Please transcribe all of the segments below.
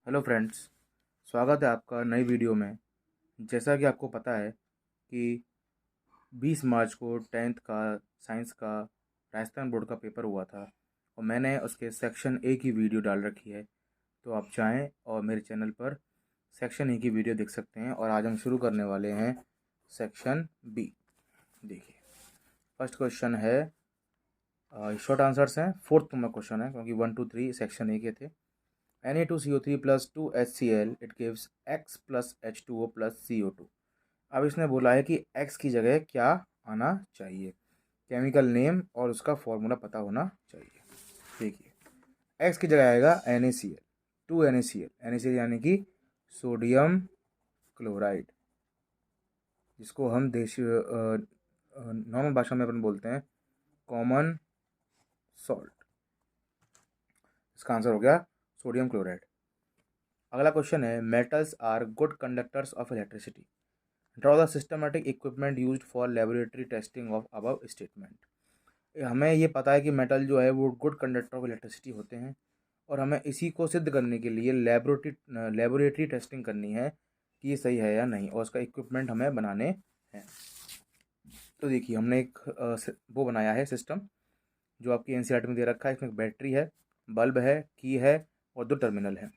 Hello friends, स्वागत है आपका नई वीडियो में। जैसा कि आपको पता है कि 20 मार्च को 10th का साइंस का राजस्थान बोर्ड का पेपर हुआ था और मैंने उसके सेक्शन ए की वीडियो डाल रखी है। तो आप चाहें और मेरे चैनल पर सेक्शन ए की वीडियो देख सकते हैं। और आज हम शुरू करने वाले हैं सेक्शन बी। देखिए, फर्स्ट क्वेश्चन है, शॉर्ट आंसर्स हैं, फोर्थ नंबर क्वेश्चन है क्योंकि 1 2 3 सेक्शन ए के थे। Na2CO3 plus 2HCl it gives X plus H2O plus CO2। अब इसने बोला है कि X की जगह क्या आना चाहिए, केमिकल नेम और उसका फॉर्मूला पता होना चाहिए। देखिए, X की जगह आएगा NaCl, 2NaCl, NaCl यानी कि सोडियम क्लोराइड, जिसको हम देशी नॉर्मल भाषा में अपन बोलते हैं कॉमन सॉल्ट। इसका आंसर हो गया सोडियम क्लोराइड। अगला क्वेश्चन है, metals are good conductors of electricity, draw the systematic equipment used for laboratory testing of above statement. हमें ये पता है कि मेटल जो है वो गुड कंडक्टर ऑफ इलेक्ट्रिसिटी होते हैं और हमें इसी को सिद्ध करने के लिए लेबोरेटरी टेस्टिंग करनी है कि ये सही है या नहीं, और उसका इक्विपमेंट हमें बनाने हैं। तो देखिए, हमने एक वो बनाया है सिस्टम जो आपकी एनसीईआरटी में दे रखा है। इसमें बैटरी है, बल्ब है, की है और 2 टर्मिनल है।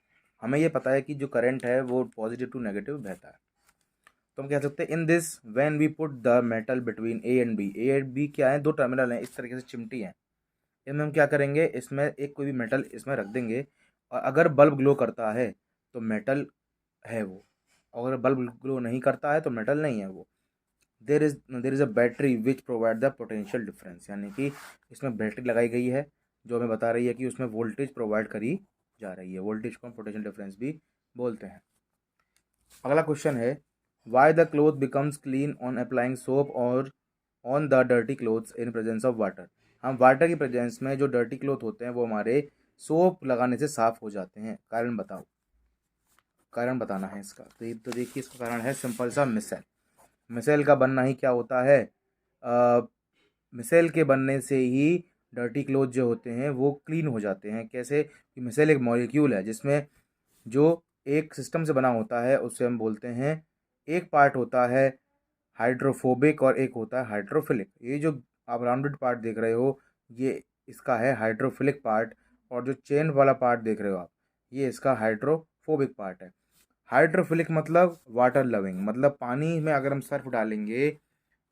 हमें ये पता है कि जो करंट है वो पॉजिटिव टू नेगेटिव बहता है। तो हम कह सकते हैं, in this when we put the metal between A and B. A and B क्या है, 2 टर्मिनल हैं, इस तरीके से चिमटी हैं। इनमें हम क्या करेंगे, इसमें एक कोई भी मेटल इसमें रख देंगे और अगर बल्ब ग्लो करता है तो मेटल है वो, और अगर बल्ब ग्लो नहीं करता है तो मेटल नहीं है वो। There is a battery which provide the potential difference, यानी कि इसमें बैटरी लगाई गई है जो हमें बता रही है कि उसमें वोल्टेज प्रोवाइड करी जा रही है। वोल्टेज को हम पोटेंशियल डिफरेंस भी बोलते हैं। अगला क्वेश्चन है, why the cloth becomes clean on applying soap और on the dirty clothes in presence of water. हम वाटर की प्रेजेंस में जो डर्टी क्लोथ होते हैं वो हमारे सोप लगाने से साफ हो जाते हैं। कारण बताओ, कारण बताना है इसका। तो देखिए, इसका कारण है सिंपल सा, मिसेल। मिसेल का बनना ही क्या होता है, मिसेल के बनने से ही डर्टी क्लोथ जो होते हैं वो क्लीन हो जाते हैं। कैसे कि मिसेल एक मॉलिक्यूल है जिसमें जो एक सिस्टम से बना होता है उससे हम बोलते हैं, एक पार्ट होता है हाइड्रोफोबिक और एक होता है हाइड्रोफिलिक। ये जो आप राउंडेड पार्ट देख रहे हो ये इसका है हाइड्रोफिलिक पार्ट, और जो चेन वाला पार्ट देख रहे हो आप ये इसका हाइड्रोफोबिक पार्ट है। हाइड्रोफिलिक मतलब वाटर लविंग, मतलब पानी में अगर हम सर्फ डालेंगे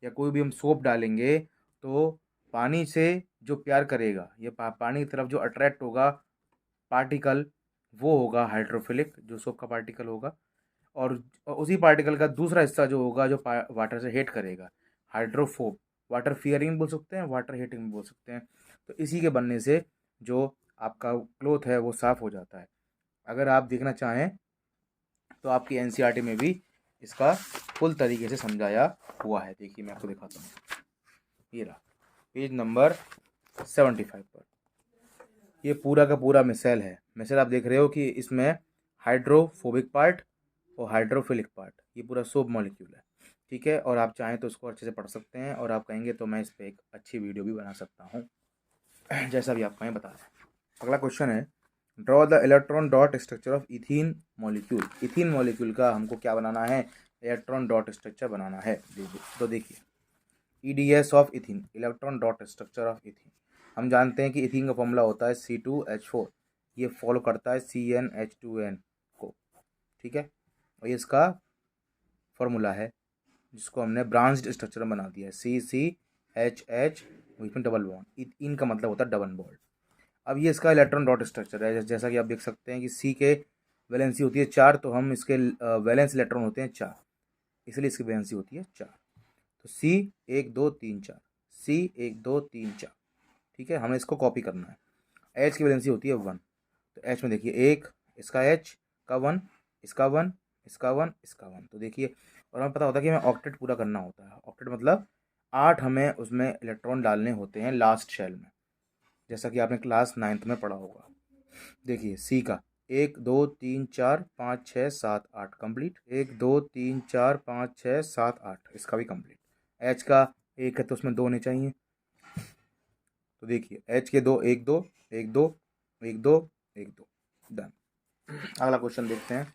या कोई भी हम सोप डालेंगे तो पानी से जो प्यार करेगा, ये पानी की तरफ जो अट्रैक्ट होगा पार्टिकल, वो होगा हाइड्रोफिलिक, जो सोप का पार्टिकल होगा। और उसी पार्टिकल का दूसरा हिस्सा जो होगा जो वाटर से हेट करेगा, हाइड्रोफोब। वाटर फियरिंग बोल सकते हैं, वाटर हेटिंग भी बोल सकते हैं। तो इसी के बनने से जो आपका क्लोथ है वो साफ़ हो जाता है। अगर आप देखना चाहें तो आपकी एनसीईआरटी में भी इसका फुल तरीके से समझाया हुआ है। देखिए, मैं आपको दिखाता हूँ, ये रहा पेज नंबर 75 पर। ये पूरा का पूरा मिसाइल है। मिसाइल आप देख रहे हो कि इसमें हाइड्रोफोबिक पार्ट और हाइड्रोफिलिक पार्ट, ये पूरा सोप मॉलिक्यूल है। ठीक है, और आप चाहें तो इसको अच्छे से पढ़ सकते हैं, और आप कहेंगे तो मैं इस पर एक अच्छी वीडियो भी बना सकता हूँ जैसा भी आप कहें बता रहे हैं। अगला क्वेश्चन है, draw the electron dot structure of ethene molecule. Ethene molecule का हमको क्या बनाना है, इलेक्ट्रॉन डॉट स्ट्रक्चर बनाना है। तो देखिए, EDS of ethene, electron dot structure of ethene. हम जानते हैं कि इथीन का फॉर्मूला होता है C2H4, ये फॉलो करता है CnH2n को। ठीक है, और ये इसका फॉर्मूला है जिसको हमने ब्रांच्ड स्ट्रक्चर में बना दिया है, CCHH, इसमें डबल बॉन्ड, इन का मतलब होता है डबल बॉन्ड। अब ये इसका इलेक्ट्रॉन डॉट स्ट्रक्चर है। जैसा कि आप देख सकते हैं कि C के वैलेंसी होती है 4, तो हम इसके वैलेंस इलेक्ट्रॉन होते हैं 4, इसलिए इसकी वैलेंसी होती है 4। तो C 1 2 3 4, C 1 2 3 4। ठीक है, हमें इसको कॉपी करना है। H की वैलेंसी होती है 1, तो H में देखिए 1, इसका H का 1, इसका 1, इसका 1, इसका 1। तो देखिए, और हमें पता होता है कि हमें ऑक्टेट पूरा करना होता है। ऑक्टेट मतलब 8 हमें उसमें इलेक्ट्रॉन डालने होते हैं लास्ट शेल में, जैसा कि आपने क्लास 9th में पढ़ा होगा। देखिए, सी का 1 2 3 4 5 6 7 8 कंप्लीट, 1 2 3 4 5 6 7 8, इसका भी कंप्लीट। एच का 1 है तो उसमें 2 होने चाहिए। तो देखिए, एच के 2, 1 2 1 2 1 2 1 2, डन। अगला क्वेश्चन देखते हैं।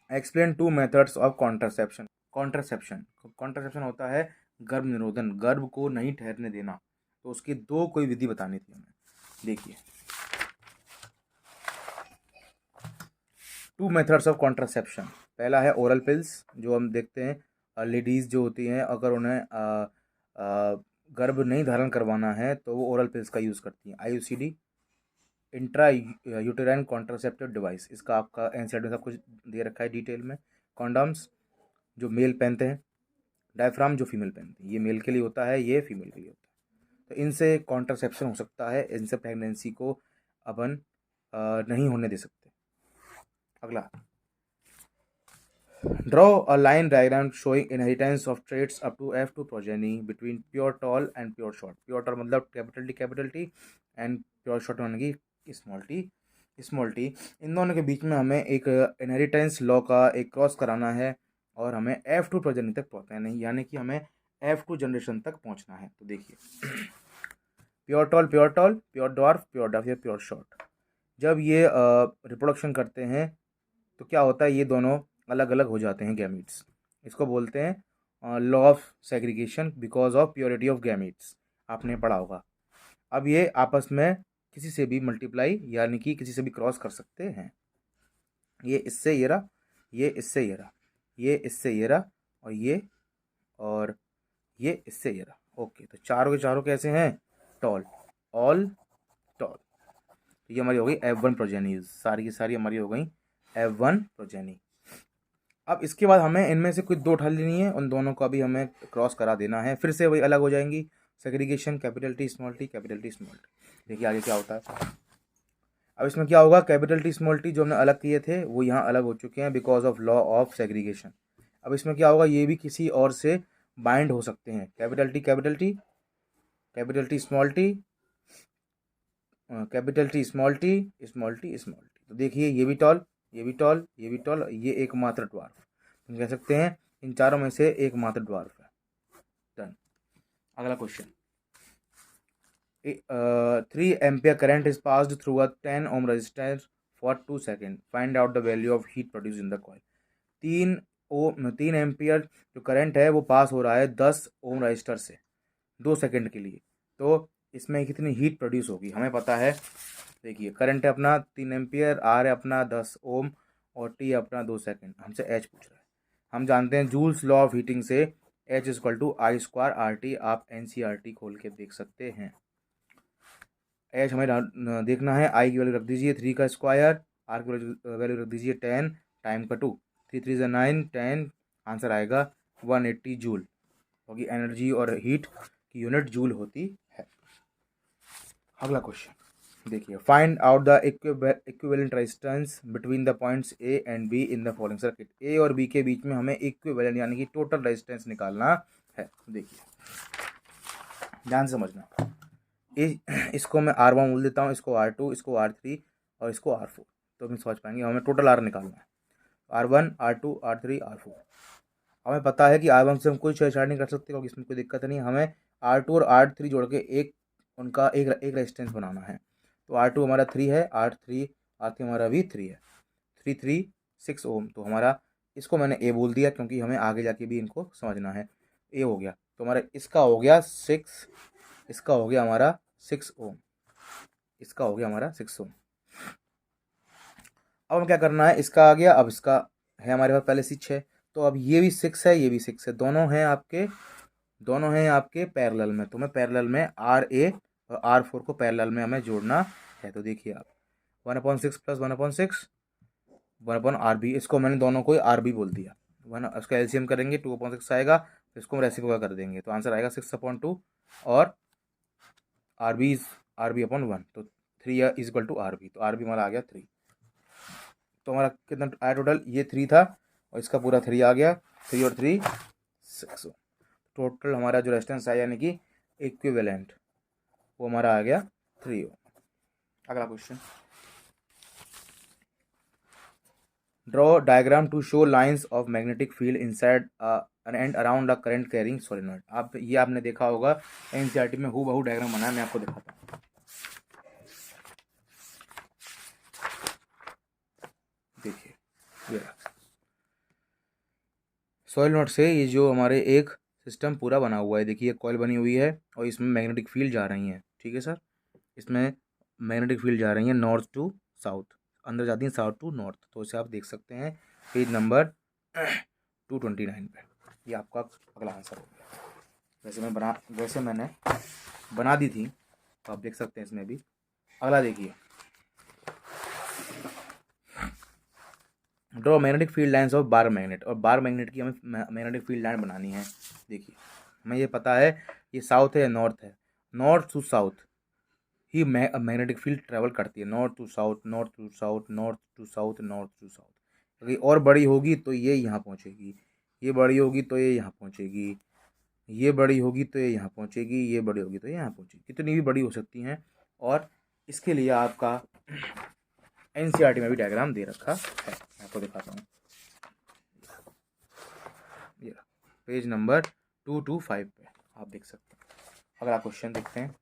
Explain two methods of contraception. Contraception होता है गर्भ निरोधन, गर्भ को नहीं ठहरने देना। तो उसकी दो कोई विधि बतानी थी हमें। देखिए, टू मेथड्स ऑफ कॉन्ट्रासेप्शन। पहला है ओरल पिल्स, जो हम देखते हैं लेडीज़ जो होती हैं, अगर उन्हें गर्भ नहीं धारण करवाना है तो वो ओरल पिल्स का यूज़ करती हैं। IUCD, intra uterine contraceptive device, इसका आपका एनसीईआरटी में सब कुछ दे रखा है डिटेल में। कॉन्डम्स जो मेल पहनते हैं, डायफ्राम जो फीमेल पहनती है, ये मेल के लिए होता है, ये फीमेल के लिए होता है। तो इनसे कॉन्ट्रासेप्शन हो सकता है, इनसे प्रेगनेंसी को अपन नहीं होने दे सकते। अगला, draw a line diagram showing inheritance of traits up to F2 progeny between pure tall and pure short. Pure tall मतलब capital T and pure short यानी कि स्मॉल टी। इन दोनों के बीच में हमें एक इनहेरिटेंस लॉ का एक क्रॉस कराना है और हमें F2 प्रोजेनी तक पहुँचना है, नहीं यानी कि हमें F2 जनरेशन तक पहुँचना है। तो देखिए, प्योर टॉल, प्योर डॉर्फ या प्योर शॉर्ट, जब ये रिप्रोडक्शन करते हैं तो क्या होता है, ये दोनों अलग अलग हो जाते हैं गैमीट्स। इसको बोलते हैं law of segregation because of purity of gametes, आपने पढ़ा होगा। अब ये आपस में किसी से भी मल्टीप्लाई यानी कि किसी से भी क्रॉस कर सकते हैं। ये इससे ये रहा, ये इससे ये रहा, ये इससे ये रहा, और ये इससे ये रहा। ओके, तो चारों के चारों कैसे हैं? Tall, all tall. तो ये हमारी हो गई F1 प्रोजेनी, सारी की सारी हमारी हो गई F1 प्रोजेनी। अब इसके बाद हमें इनमें से कुछ दो उठा लेनी है, उन दोनों का भी हमें क्रॉस करा देना है, फिर से वही अलग हो जाएंगी। Segregation, capital T small T. देखिए आगे क्या होता है। अब इसमें क्या होगा, कैपिटल टी स्मॉल टी जो हमने अलग किए थे वो यहाँ अलग हो चुके हैं because of law of segregation. अब इसमें क्या होगा, ये भी किसी और से बाइंड हो सकते हैं। Capital T small T, capital T small T. तो देखिए, ये भी टॉल, ये एकमात्र ड्वार्फ। हम कह सकते हैं इन चारों में से एकमात्र ड्वार्फ है। डन। अगला question, 3 ampere current is passed through a 10 ohm resistance for 2 second, find out the value of heat produce in the coil. 3 ampere जो करंट है वो पास हो रहा है 10 ओम रजिस्टर से 2 सेकेंड के लिए। तो इसमें कितनी हीट प्रोड्यूस होगी हमें पता है। देखिए, करंट है अपना 3 एम्पियर, आर है अपना 10 ओम और टी अपना 2 सेकेंड। हमसे एच पूछ रहा है। हम जानते हैं जूल्स लॉ ऑफ हीटिंग से H equal to I square R T. आप NCERT खोल के देख सकते हैं। एच हमें देखना है, आई की वैल्यू रख दीजिए 3 का स्क्वायर, आर की वैल्यू रख दीजिए 10 टाइम का 2, 3 3 ज़ा 9, 10, आंसर आएगा 180 जूल, क्योंकि एनर्जी और हीट की यूनिट जूल होती है। अगला क्वेश्चन देखिए, find out the equivalent resistance between the points A and B in the following circuit. A और बी के बीच में हमें इक्विवेलेंट यानी कि टोटल रेजिस्टेंस निकालना है। देखिए, ध्यान समझना, इसको मैं R1 बोल देता हूँ, इसको R2, इसको R3 और इसको R4, तो हम समझ पाएंगे। हमें टोटल R निकालना है, R1, R2, R3, R4। हमें पता है कि R1 से हम कोई छेड़छाड़ नहीं कर सकते क्योंकि इसमें कोई दिक्कत नहीं। हमें R2 और R3 जोड़ के उनका एक रेजिस्टेंस बनाना है। तो R2 हमारा 3 है, R3 हमारा भी 3 है, 3 3 6 ओम। तो हमारा, इसको मैंने A बोल दिया क्योंकि हमें आगे जाके भी इनको समझना है। A हो गया, तो हमारा इसका हो गया 6, इसका हो गया हमारा 6 ओम, इसका हो गया हमारा 6 ओम। अब हम क्या करना है, इसका आ गया, अब इसका है हमारे पास पहले से 6, तो अब ये भी 6 है, ये भी 6 है, दोनों हैं आपके पैरेलल में। तो मैं पैरेलल में RA और R4 को पैरेलल में हमें जोड़ना है। तो देखिए आप 1/6 प्लस 1/6 1/RB, इसको मैंने दोनों को RB बोल दिया। उसका LCM करेंगे 2/6 आएगा, तो इसको हम रेसिप्रोकल कर देंगे, तो आंसर आएगा 6/2 और RB/1। तो 3 इज इक्वल टू RB, तो RB हमारा आ गया 3। तो हमारा कितना आया टोटल, ये 3 था और इसका पूरा 3 आ गया, 3 और 3 6। टोटल हमारा जो रेजिस्टेंस आया यानी कि इक्विवेलेंट, वो हमारा आ गया 3 ओम। अगला question, draw diagram to show lines of magnetic field inside and around a current carrying solenoid. आप ये आपने देखा होगा NCERT में, हूबहू डायग्राम बनाया, मैं आपको दिखाता हूँ। देखिए ये सॉइल नोट से ये जो हमारे एक सिस्टम पूरा बना हुआ है, देखिए कॉइल बनी हुई है और इसमें मैग्नेटिक फील्ड जा रही हैं। ठीक है सर, इसमें मैग्नेटिक फील्ड जा रही हैं नॉर्थ टू साउथ, अंदर जाती हैं साउथ टू नॉर्थ। तो इसे आप देख सकते हैं पेज नंबर 229 पे। ये आपका अगला आंसर हो गया। वैसे मैंने बना दी थी, तो आप देख सकते हैं इसमें भी। अगला देखिए, draw magnetic field lines of bar magnet. और बार मैग्नेट की हमें मैग्नेटिक फील्ड लाइन बनानी है। देखिए हमें ये पता है ये साउथ है या नॉर्थ है, नॉर्थ टू साउथ ही मैग्नेटिक फील्ड ट्रेवल करती है, north to south, north to south, north to south, north to south. अगर और बड़ी होगी तो ये यहाँ पहुँचेगी, ये बड़ी होगी तो ये यहाँ पहुँचेगी, ये बड़ी होगी तो ये यहाँ पहुँचेगी, ये बड़ी होगी तो ये यहाँ पहुँचेगी। कितनी भी बड़ी हो सकती हैं। और इसके लिए आपका एनसीईआरटी में भी डायग्राम दे रखा है, मैं आपको दिखाता हूँ। ये पेज नंबर 225 पे आप देख सकते हैं। अगला क्वेश्चन देखते हैं।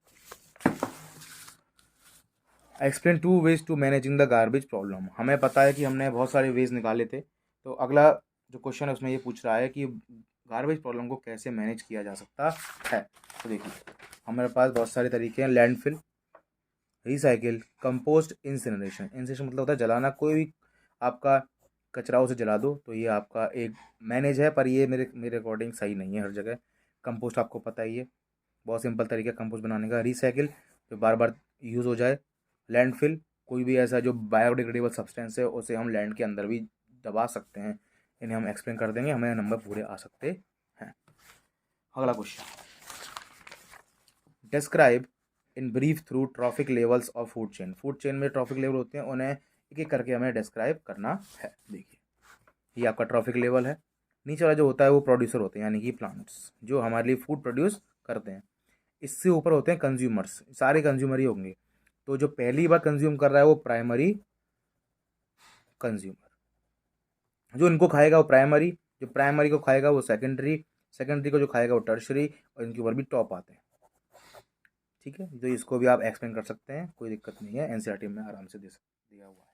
Explain 2 ways to managing the garbage problem. हमें पता है कि हमने बहुत सारे वेज निकाले थे, तो अगला जो क्वेश्चन है उसमें ये पूछ रहा है कि गार्बेज प्रॉब्लम को कैसे मैनेज किया जा सकता है। तो देखिए हमारे पास बहुत सारे तरीके हैं, landfill, recycle, compost, incineration. Incineration मतलब होता है जलाना, कोई भी आपका कचरा उसे जला दो, तो ये आपका एक मैनेज है, पर ये मेरे अकॉर्डिंग सही नहीं है हर जगह। कंपोस्ट आपको पता ही है, बहुत सिंपल तरीका कंपोस्ट बनाने का। रिसाइकिल जो बार बार यूज़ हो जाए। लैंडफिल कोई भी ऐसा जो बायोडिग्रेडेबल सब्सटेंस है उसे हम लैंड के अंदर भी दबा सकते हैं। इन्हें हम एक्सप्लेन कर देंगे, हमें नंबर पूरे आ सकते हैं। अगला question, describe in brief through trophic levels of food chain. Food chain में ट्रॉफिक लेवल होते हैं, उन्हें एक एक करके हमें डिस्क्राइब करना है। देखिए ये आपका ट्रॉफिक लेवल है। नीचे वाला जो होता है वो प्रोड्यूसर होते हैं, यानी कि प्लांट्स जो हमारे लिए फूड प्रोड्यूस करते हैं। इससे ऊपर होते हैं कंज्यूमर्स, सारे कंज्यूमर ही होंगे। तो जो पहली बार कंज्यूम कर रहा है वो प्राइमरी कंज्यूमर, जो इनको खाएगा वो प्राइमरी, जो प्राइमरी को खाएगा वो सेकेंडरी, सेकेंडरी को जो खाएगा वो टर्शरी, और इनके ऊपर भी टॉप आते हैं। ठीक है, तो इसको भी आप एक्सप्लेन कर सकते हैं, कोई दिक्कत नहीं है, एनसीईआरटी में आराम से दिया हुआ है।